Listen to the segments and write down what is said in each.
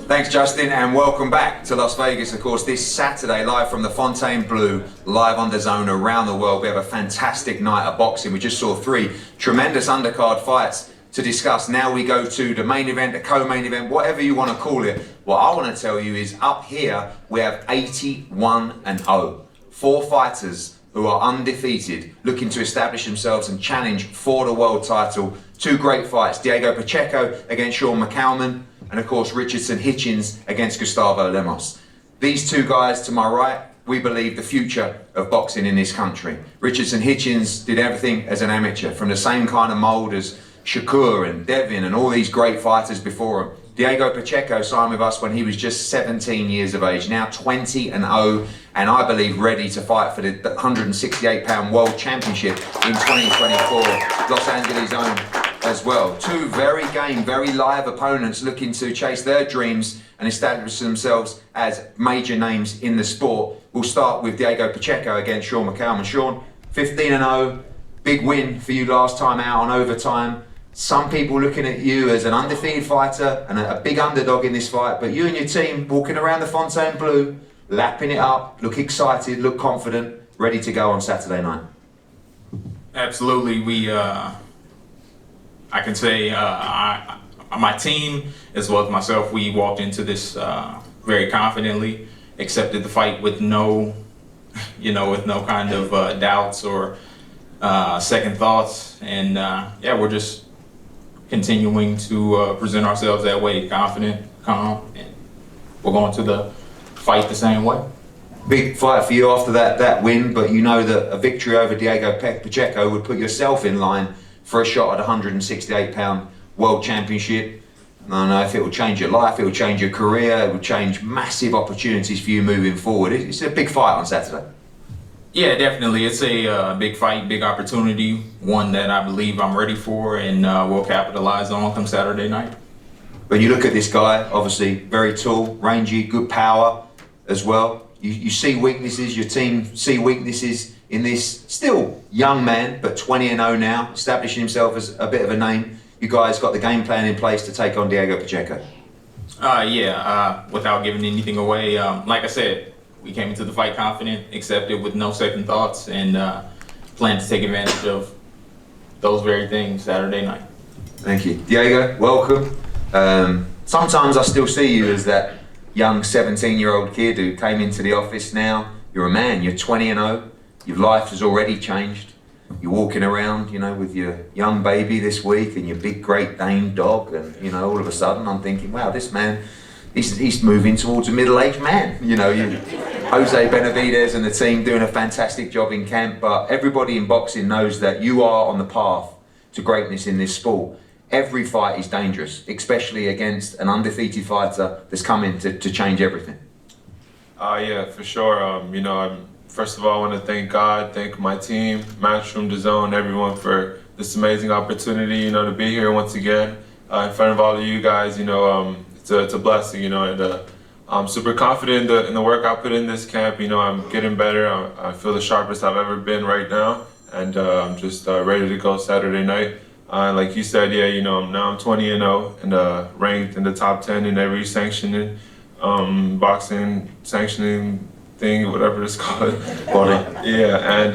Thanks, Justin, and welcome back to Las Vegas. Of course, this Saturday, live from the Fontainebleau, live on DAZN around the world. We have a fantastic night of boxing. We just saw 3 tremendous undercard fights to discuss. Now we go to the main event, the co-main event, whatever you want to call it. What I want to tell you is up here, we have 81-0. 4 fighters who are undefeated, looking to establish themselves and challenge for the world title. 2 great fights, Diego Pacheco against Shawn McCalman, and of course Richardson Hitchins against Gustavo Lemos. These 2 guys to my right, we believe the future of boxing in this country. Richardson Hitchins did everything as an amateur, from the same kind of mould as Shakur and Devin and all these great fighters before him. Diego Pacheco signed with us when he was just 17 years of age, now 20-0, and I believe ready to fight for the 168-pound World Championship in 2024, Los Angeles own as well. 2 very game, very live opponents looking to chase their dreams and establish themselves as major names in the sport. We'll start with Diego Pacheco against Shawn McCalman. Shawn, 15-0, big win for you last time out on overtime. Some people looking at you as an undefeated fighter and a big underdog in this fight, but you and your team walking around the Fontainebleau, lapping it up, look excited, look confident, ready to go on Saturday night. Absolutely. I can say my team, as well as myself, we walked into this very confidently, accepted the fight with no kind of doubts or second thoughts, and yeah, we're just continuing to present ourselves that way, confident, calm, and we're going to the fight the same way. Big fight for you after that win, but you know that a victory over Diego Pacheco would put yourself in line for a shot at 168-pound World Championship. I don't know if it will change your life, it will change your career, it will change massive opportunities for you moving forward. It's a big fight on Saturday. Yeah, definitely. It's a big fight, big opportunity, one that I believe I'm ready for and will capitalize on come Saturday night. When you look at this guy, obviously very tall, rangy, good power as well. You see weaknesses, your team see weaknesses in this still young man, but 20-0 now, establishing himself as a bit of a name. You guys got the game plan in place to take on Diego Pacheco? Without giving anything away, like I said, we came into the fight confident, accepted with no second thoughts, and plan to take advantage of those very things Saturday night. Thank you. Diego, welcome. Sometimes I still see you as that young 17-year-old kid who came into the office now. You're a man, you're 20-0, your life has already changed. You're walking around, with your young baby this week and your big Great Dane dog, and all of a sudden I'm thinking, wow, this man, he's moving towards a middle-aged man. Jose Benavidez and the team doing a fantastic job in camp, but everybody in boxing knows that you are on the path to greatness in this sport. Every fight is dangerous, especially against an undefeated fighter that's coming to change everything. Yeah, for sure. First of all, I want to thank God, thank my team, Matchroom, DAZN, everyone for this amazing opportunity, to be here once again in front of all of you guys. It's a blessing, and I'm super confident in the work I put in this camp. I'm getting better. I feel the sharpest I've ever been right now, and I'm just ready to go Saturday night. Like you said, yeah, now I'm 20-0 and ranked in the top 10 in every sanctioning, boxing sanctioning thing, whatever it's called. Yeah, and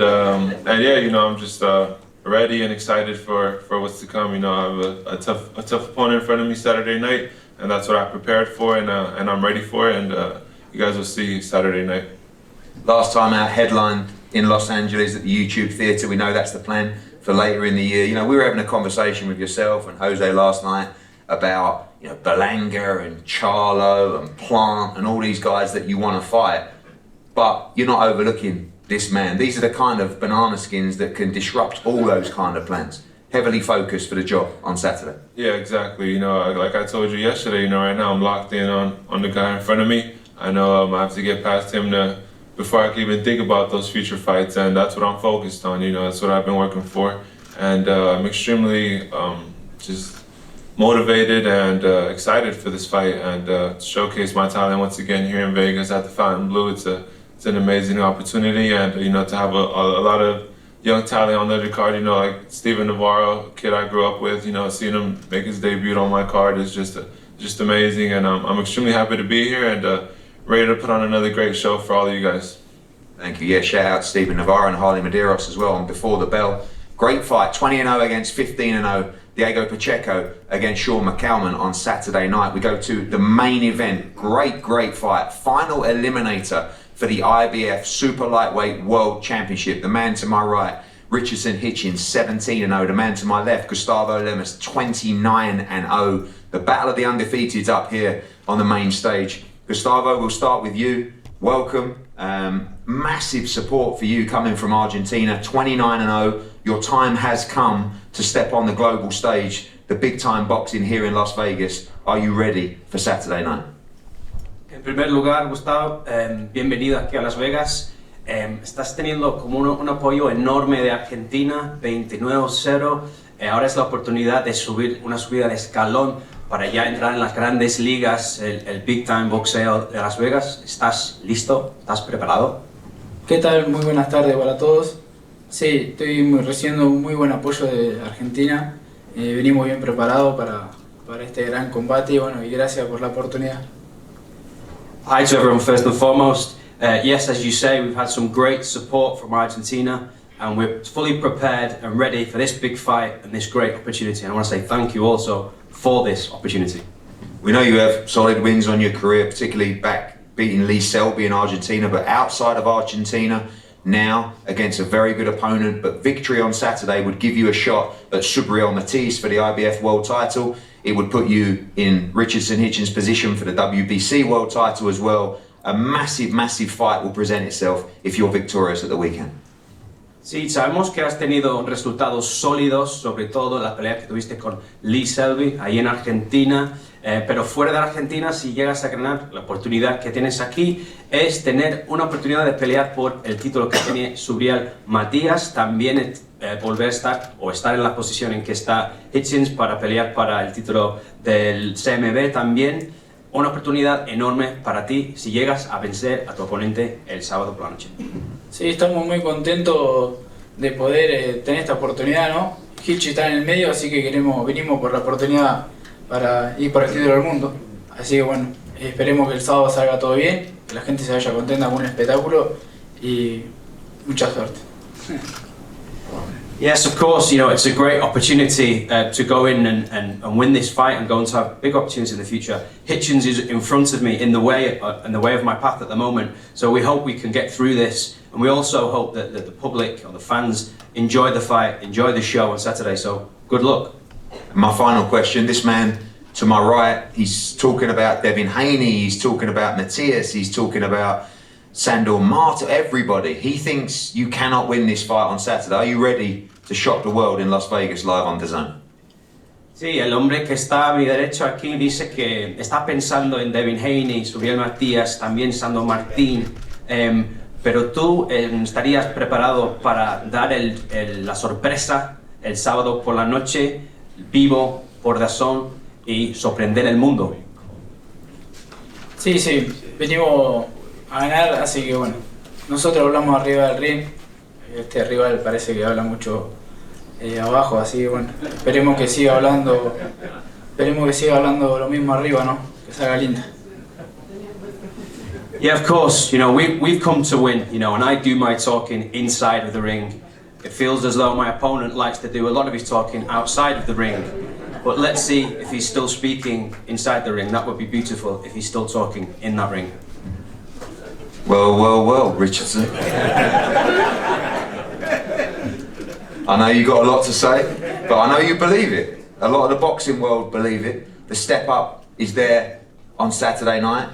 yeah, I'm just ready and excited for what's to come. I have a tough opponent in front of me Saturday night, and that's what I prepared for, and I'm ready for it, and you guys will see Saturday night. Last time out, headlined in Los Angeles at the YouTube Theatre. We know that's the plan for later in the year. We were having a conversation with yourself and Jose last night about Berlanga and Charlo and Plant and all these guys that you want to fight, but you're not overlooking this man. These are the kind of banana skins that can disrupt all those kind of plans. Heavily focused for the job on Saturday. Yeah, exactly. Like I told you yesterday, right now I'm locked in on the guy in front of me. I know I have to get past him before I can even think about those future fights, and that's what I'm focused on. That's what I've been working for, and I'm extremely just motivated and excited for this fight, and to showcase my talent once again here in Vegas at the Fontainebleau. It's an amazing opportunity, and to have a lot of young talent on the undercard, like Steven Navarro, a kid I grew up with, seeing him make his debut on my card is just just amazing, and I'm extremely happy to be here and ready to put on another great show for all of you guys. Thank you. Yeah, shout out to Stephen Navarro and Harley Medeiros as well. And before the bell, great fight, 20-0 against 15-0. Diego Pacheco against Shawn McCalman on Saturday night. We go to the main event. Great fight. Final eliminator for the IBF Super Lightweight World Championship. The man to my right, Richardson Hitchins, 17-0. The man to my left, Gustavo Lemos, 29-0. The battle of the undefeateds up here on the main stage. Gustavo, we'll start with you. Welcome. Massive support for you coming from Argentina, 29-0. Your time has come to step on the global stage, the big time boxing here in Las Vegas. Are you ready for Saturday night? En primer lugar, Gustavo, bienvenido aquí a Las Vegas. Estás teniendo como un apoyo enorme de Argentina, 29-0. Ahora es la oportunidad de subir una subida de escalón para ya entrar en las grandes ligas, el big time boxeo de Las Vegas. ¿Estás listo? ¿Estás preparado? ¿Qué tal? Muy buenas tardes para todos. Sí, estoy recibiendo un muy buen apoyo de Argentina. Venimos bien preparados para este gran combate y bueno, y gracias por la oportunidad. Hi to everyone first and foremost. Yes, as you say, we've had some great support from Argentina and we're fully prepared and ready for this big fight and this great opportunity. And I want to say thank you also for this opportunity. We know you have solid wins on your career, particularly back beating Lee Selby in Argentina, but outside of Argentina, now against a very good opponent, but victory on Saturday would give you a shot at Subriel Matiz for the IBF world title. It would put you in Richardson Hitchins' position for the WBC world title as well. A massive fight will present itself if you're victorious at the weekend. Sí, sabemos que has tenido resultados sólidos, sobre todo la pelea que tuviste con Lee Selby ahí en Argentina, pero fuera de Argentina, si llegas a ganar, la oportunidad que tienes aquí es tener una oportunidad de pelear por el título que tiene Subriel Matías, también volver a estar o estar en la posición en que está Hitchins para pelear para el título del CMB también. Una oportunidad enorme para ti si llegas a vencer a tu oponente el sábado por la noche. Sí, estamos muy contentos de poder tener esta oportunidad, ¿no? Hitch está en el medio, así que venimos por la oportunidad para ir por el título del mundo. Así que bueno, esperemos que el sábado salga todo bien, que la gente se vaya contenta con un espectáculo y mucha suerte. Yes, of course, you know, it's a great opportunity to go in and win this fight and go on to have big opportunities in the future. Hitchins is in front of me in the way of my path at the moment, so we hope we can get through this, and we also hope that the public or the fans enjoy the fight, enjoy the show on Saturday, so good luck. My final question, this man to my right, he's talking about Devin Haney, he's talking about Matias, he's talking about Sandor Marta, everybody. He thinks you cannot win this fight on Saturday. Are you ready to shock the world in Las Vegas live on DAZN? Sí, el hombre que está a mi derecho aquí dice que está pensando en Devin Haney, Subriel Matías, también Sandor Martín, pero tú estarías preparado para dar la sorpresa el sábado por la noche, vivo por DAZN y sorprender el mundo. Sí, venimos a ganar, así que bueno, nosotros hablamos arriba del ring, este rival parece que habla mucho abajo, así que bueno, esperemos que siga hablando lo mismo arriba, ¿no? Que salga linda. Yeah, of course, you know, we've come to win, you know, and I do my talking inside of the ring. It feels as though my opponent likes to do a lot of his talking outside of the ring, but let's see if he's still speaking inside the ring. That would be beautiful if he's still talking in that ring. Well, Richardson. I know you got a lot to say, but I know you believe it. A lot of the boxing world believe it. The step up is there on Saturday night.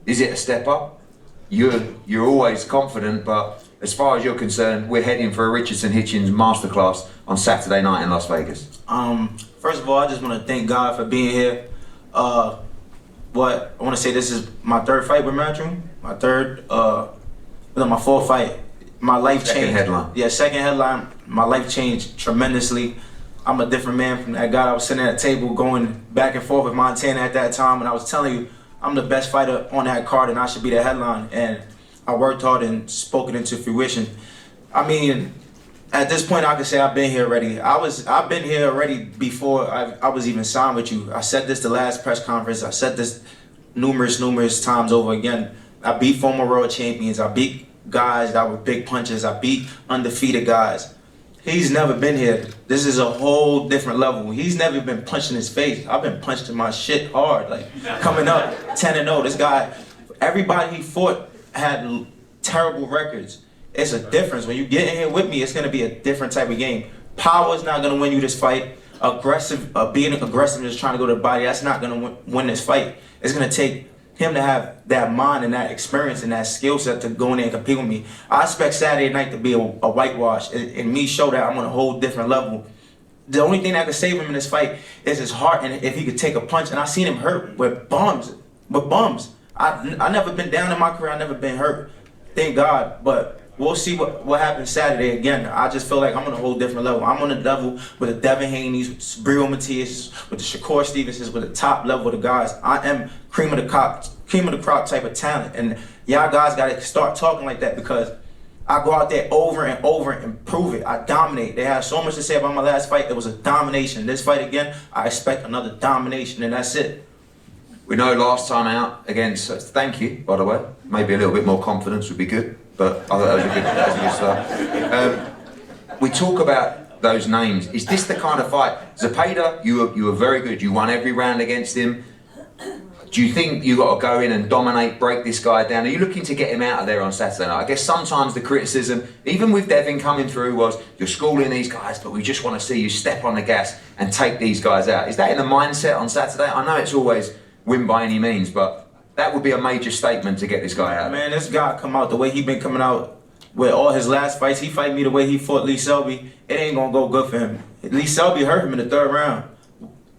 Is it a step up? You're always confident, but as far as you're concerned, we're heading for a Richardson Hitchins masterclass on Saturday night in Las Vegas. First of all, I just want to thank God for being here. I want to say this is my third fight with Matchroom. My fourth fight. My life changed. Second headline. Yeah, second headline. My life changed tremendously. I'm a different man from that guy. I was sitting at a table going back and forth with Montana at that time, and I was telling you, I'm the best fighter on that card, and I should be the headline. And I worked hard and spoke it into fruition. I mean, At this point, I can say I've been here already. I've been here already before I was even signed with you. I said this the last press conference. I said this numerous times over again. I beat former world champions. I beat guys that were big punches. I beat undefeated guys. He's never been here. This is a whole different level. He's never been punched in his face. I've been punched in my shit hard. Like, coming up 10-0. This guy, everybody he fought had terrible records. It's a difference. When you get in here with me, it's going to be a different type of game. Power is not going to win you this fight. Being aggressive and just trying to go to the body, that's not going to win this fight. It's going to take him to have that mind and that experience and that skill set to go in there and compete with me. I expect Saturday night to be a whitewash and me show that I'm on a whole different level. The only thing that could save him in this fight is his heart and if he could take a punch. And I seen him hurt with bums. I never been down in my career. I never been hurt. Thank God. But we'll see what happens Saturday again. I just feel like I'm on a whole different level. I'm on a level with the Devin Haney's, with Subriel Matias, with the Shakur Stevensons, with the top level of the guys. I am cream of the crop type of talent. And y'all guys got to start talking like that because I go out there over and over and prove it. I dominate. They have so much to say about my last fight. It was a domination. This fight again, I expect another domination, and that's it. We know last time out against, thank you, by the way, maybe a little bit more confidence would be good, but I thought that was a good start. We talk about those names. Is this the kind of fight? Zepeda, you were very good. You won every round against him. Do you think you got to go in and dominate, break this guy down? Are you looking to get him out of there on Saturday night? I guess sometimes the criticism, even with Devin coming through, was you're schooling these guys, but we just want to see you step on the gas and take these guys out. Is that in the mindset on Saturday? I know it's always win by any means, but that would be a major statement to get this guy out. Man, this guy come out the way he been coming out with all his last fights. He fight me the way he fought Lee Selby. It ain't gonna go good for him. Lee Selby hurt him in the 3rd round.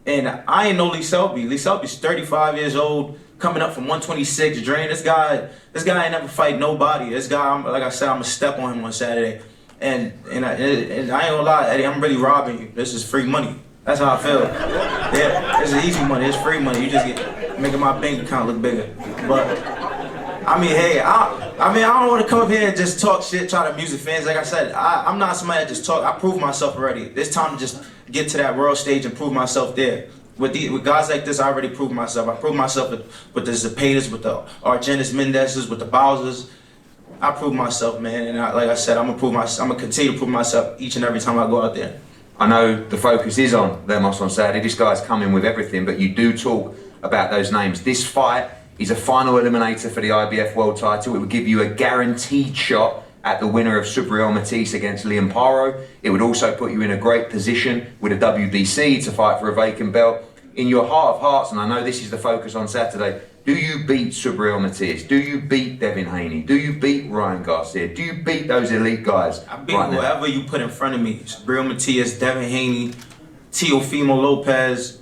And I ain't know Lee Selby. Lee Selby's 35 years old, coming up from 126, drained. This guy ain't never fight nobody. This guy, like I said, I'm gonna step on him on Saturday. And I ain't gonna lie, Eddie, I'm really robbing you. This is free money. That's how I feel. Yeah, it's easy money. It's free money. You just making my bank account look bigger. But I mean, hey, I don't want to come up here and just talk shit, try to amuse the fans. Like I said, I'm not somebody that just talk. I proved myself already. It's time to just get to that world stage and prove myself there. With guys like this, I already proved myself. I proved myself with the Zepedas, with the Argenis Mendez's, with the Bowsers. I proved myself, man. And like I said, I'm gonna continue to prove myself each and every time I go out there. I know the focus is on Lemos on Saturday. This guy's coming with everything, but you do talk about those names. This fight is a final eliminator for the IBF World title. It would give you a guaranteed shot at the winner of Subriel Matias against Liam Paro. It would also put you in a great position with a WBC to fight for a vacant belt. In your heart of hearts, and I know this is the focus on Saturday, do you beat Subriel Matias? Do you beat Devin Haney? Do you beat Ryan Garcia? Do you beat those elite guys? I beat whoever you put in front of me. Subriel Matias, Devin Haney, Teofimo Lopez,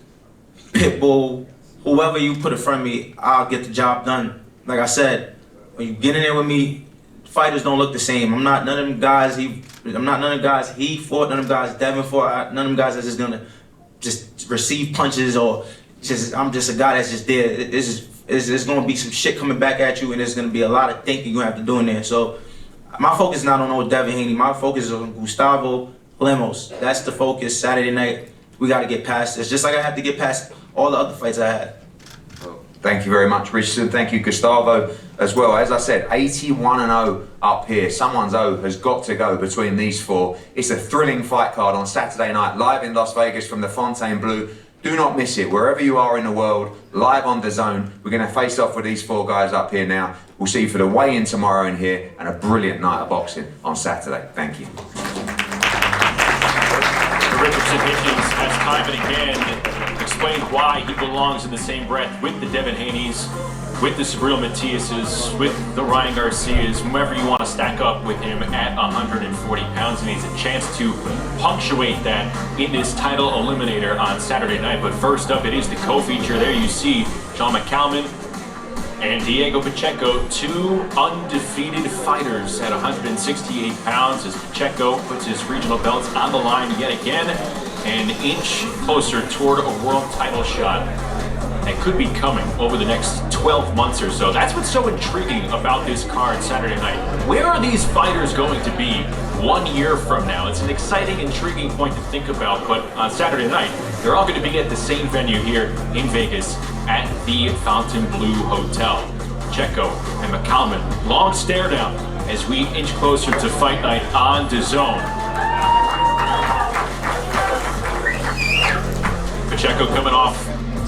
Pitbull, whoever you put in front of me, I'll get the job done. Like I said, when you get in there with me, fighters don't look the same. I'm not none of them guys he fought, none of them guys Devin fought, none of them guys that's just gonna just receive punches or I'm just a guy that's just there. There's gonna be some shit coming back at you and there's gonna be a lot of thinking you have to do in there. So my focus is not on no Devin Haney. My focus is on Gustavo Lemos. That's the focus. Saturday night, we gotta get past this. Just like I have to get past all the other fights I had. Thank you very much, Richardson. Thank you, Gustavo, as well. As I said, 81-0 up here. Someone's O has got to go between these four. It's a thrilling fight card on Saturday night, live in Las Vegas from the Fontainebleau. Do not miss it. Wherever you are in the world, live on DAZN. We're going to face off with these four guys up here now. We'll see you for the weigh-in tomorrow in here and a brilliant night of boxing on Saturday. Thank you. Richardson Hitchins has time and again explained why he belongs in the same breath with the Devin Haneys, with the Subriel Matiases, with the Ryan Garcias, whomever you want to stack up with him at 140 pounds. And he's a chance to punctuate that in this title eliminator on Saturday night. But first up, it is the co-feature. There you see Shawn McCalman and Diego Pacheco, two undefeated fighters at 168 pounds as Pacheco puts his regional belts on the line yet again, an inch closer toward a world title shot that could be coming over the next 12 12 months or so. That's what's so intriguing about this card Saturday night. Where are these fighters going to be 1 year from now? It's an exciting, intriguing point to think about, but on Saturday night, they're all going to be at the same venue here in Vegas at the Fontainebleau Hotel. Pacheco and McCalman, long stare down as we inch closer to fight night on DAZN. Pacheco coming off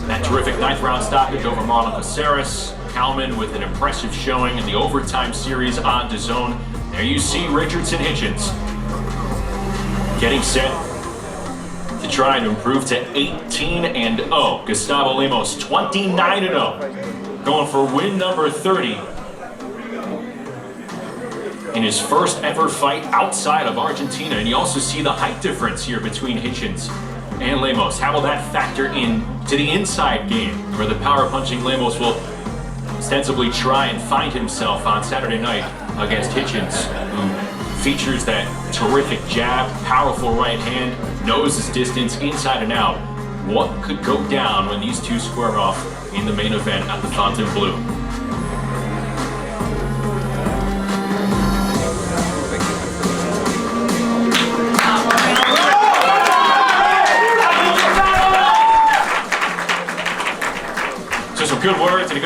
that terrific 9th round stoppage over Marlon Caceres. McCalman with an impressive showing in the overtime series on DAZN. There you see Richardson Hitchins getting set to try and improve to 18-0. Gustavo Lemos 29-0, going for win number 30 in his first ever fight outside of Argentina. And you also see the height difference here between Hitchins and Lemos. How will that factor in to the inside game, where the power punching Lemos will ostensibly try and find himself on Saturday night against Hitchins, who features that terrific jab, powerful right hand, knows his distance inside and out. What could go down when these two square off in the main event at the Fontainebleau? So some good words and a good